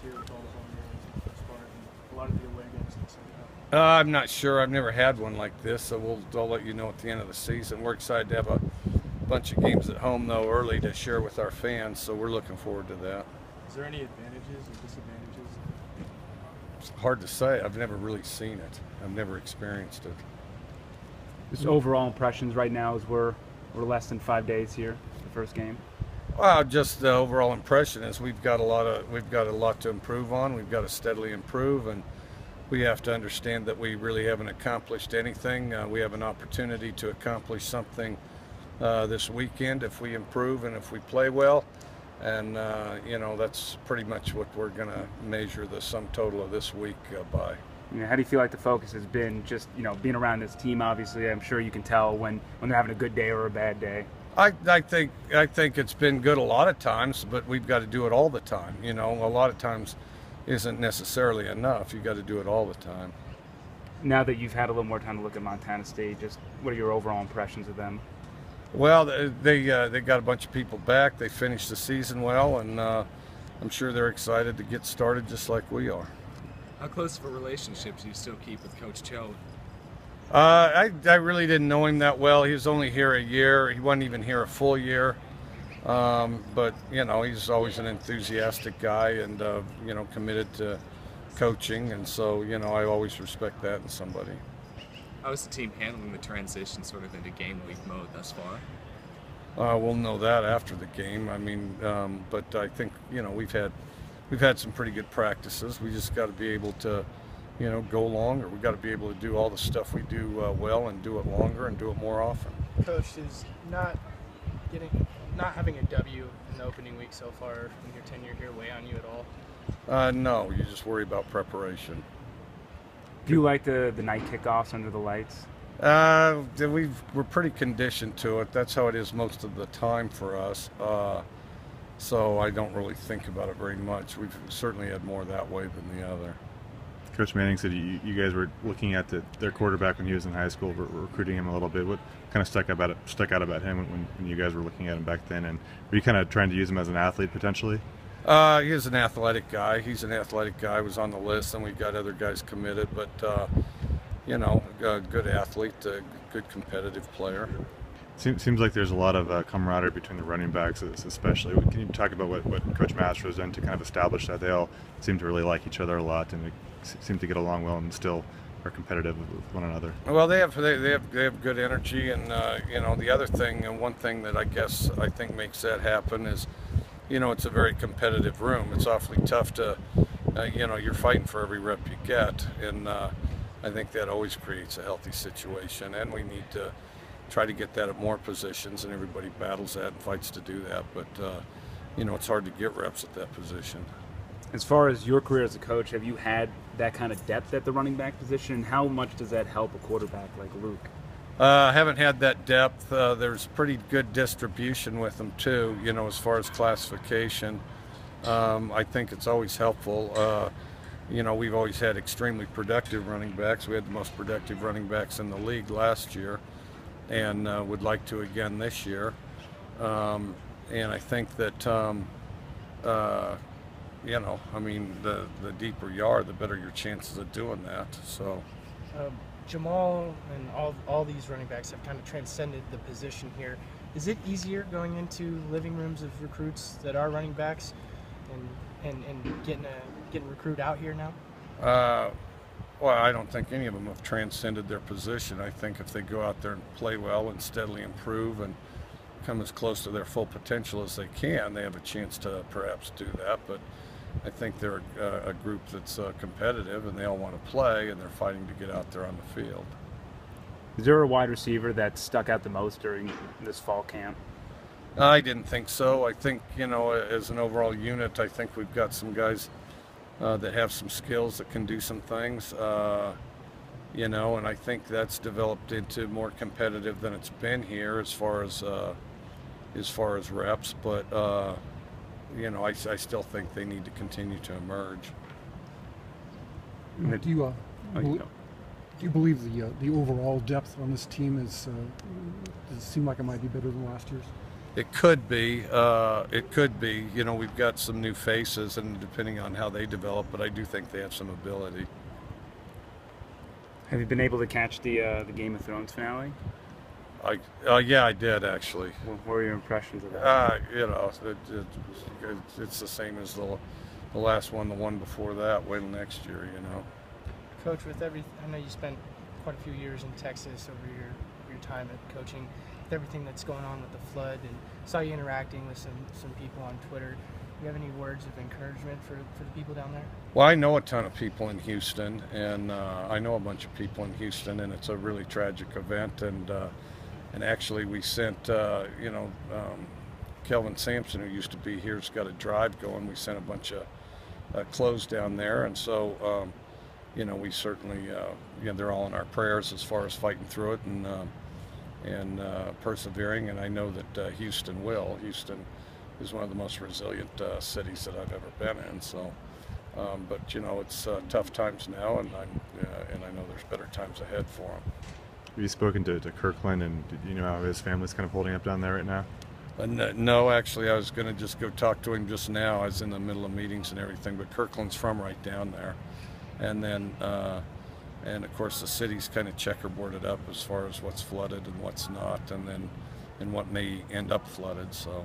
year with all the home games as far as a lot of the away games in the second half? I'm not sure. I've never had one like this, so I'll let you know at the end of the season. We're excited to have a bunch of games at home, though, early to share with our fans, so we're looking forward to that. Is there any advantages or disadvantages? It's hard to say. I've never really seen it. I've never experienced it. Just overall impressions right now as we're less than 5 days here, the first game. Well, just the overall impression is we've got a lot to improve on. We've got to steadily improve, and we have to understand that we really haven't accomplished anything. We have an opportunity to accomplish something this weekend if we improve and if we play well. And, that's pretty much what we're going to measure the sum total of this week by. How do you feel like the focus has been just, being around this team? Obviously, I'm sure you can tell when they're having a good day or a bad day. I think it's been good a lot of times, but we've got to do it all the time. A lot of times isn't necessarily enough. You've got to do it all the time. Now that you've had a little more time to look at Montana State, just what are your overall impressions of them? Well, they got a bunch of people back. They finished the season well, and I'm sure they're excited to get started just like we are. How close of a relationship do you still keep with Coach Cho? I really didn't know him that well. He was only here a year. He wasn't even here a full year. But, he's always an enthusiastic guy and, committed to coaching. And so, I always respect that in somebody. How is the team handling the transition sort of into game week mode thus far? We'll know that after the game. But I think, we've had some pretty good practices. We just got to be able to, go longer. We've got to be able to do all the stuff we do well and do it longer and do it more often. Coach, is not having a W in the opening week so far in your tenure here weigh on you at all? No, you just worry about preparation. Do you like the night kickoffs under the lights? We're pretty conditioned to it. That's how it is most of the time for us. So I don't really think about it very much. We've certainly had more that way than the other. Coach Manning said you guys were looking at their quarterback when he was in high school, recruiting him a little bit. What kind of stuck out about him when you guys were looking at him back then? And were you kind of trying to use him as an athlete potentially? He's an athletic guy. He was on the list, and we've got other guys committed. But, a good athlete, a good competitive player. Seems like there's a lot of camaraderie between the running backs, especially. Can you talk about what Coach Mastro's done to kind of establish that? They all seem to really like each other a lot, and they seem to get along well and still are competitive with one another. Well, they have good energy, and the other thing, and one thing that I think makes that happen is, it's a very competitive room. It's awfully tough to, you're fighting for every rep you get, and I think that always creates a healthy situation, and we need to try to get that at more positions, and everybody battles that and fights to do that. But, it's hard to get reps at that position. As far as your career as a coach, have you had that kind of depth at the running back position? How much does that help a quarterback like Luke? Haven't had that depth. There's pretty good distribution with them, too, as far as classification. I think it's always helpful. We've always had extremely productive running backs. We had the most productive running backs in the league last year, and would like to again this year. And I think that, the deeper you are, the better your chances of doing that. So, Jamal and all these running backs have kind of transcended the position here. Is it easier going into living rooms of recruits that are running backs and getting recruit out here now? Well, I don't think any of them have transcended their position. I think if they go out there and play well and steadily improve and come as close to their full potential as they can, they have a chance to perhaps do that. But I think they're a group that's competitive, and they all want to play, and they're fighting to get out there on the field. Is there a wide receiver that stuck out the most during this fall camp? I didn't think so. I think, as an overall unit, I think we've got some guys that have some skills that can do some things, and I think that's developed into more competitive than it's been here as far as reps. But I still think they need to continue to emerge. Do you believe the overall depth on this team does it seem like it might be better than last year's? It could be. It could be. You know, we've got some new faces, and depending on how they develop, but I do think they have some ability. Have you been able to catch the Game of Thrones finale? Yeah, I did actually. What were your impressions of that? You know, it's the same as the last one, the one before that. Wait till next year, you know. Coach, with I know you spent quite a few years in Texas over your time at coaching. With everything that's going on with the flood, and saw you interacting with some people on Twitter. Do you have any words of encouragement for the people down there? Well, I know a ton of people in Houston, and I know a bunch of people in Houston, and it's a really tragic event. And actually, we sent Kelvin Sampson, who used to be here, has got a drive going. We sent a bunch of clothes down there, and so we certainly they're all in our prayers as far as fighting through it and persevering. And I know that Houston will. Houston is one of the most resilient cities that I've ever been in. So, but it's tough times now, and I know there's better times ahead for them. Have you spoken to Kirkland, and do you know how his family's kind of holding up down there right now? No, actually, I was going to just go talk to him just now. I was in the middle of meetings and everything, but Kirkland's from right down there. And then, and of course, the city's kind of checkerboarded up as far as what's flooded and what's not, and what may end up flooded. So.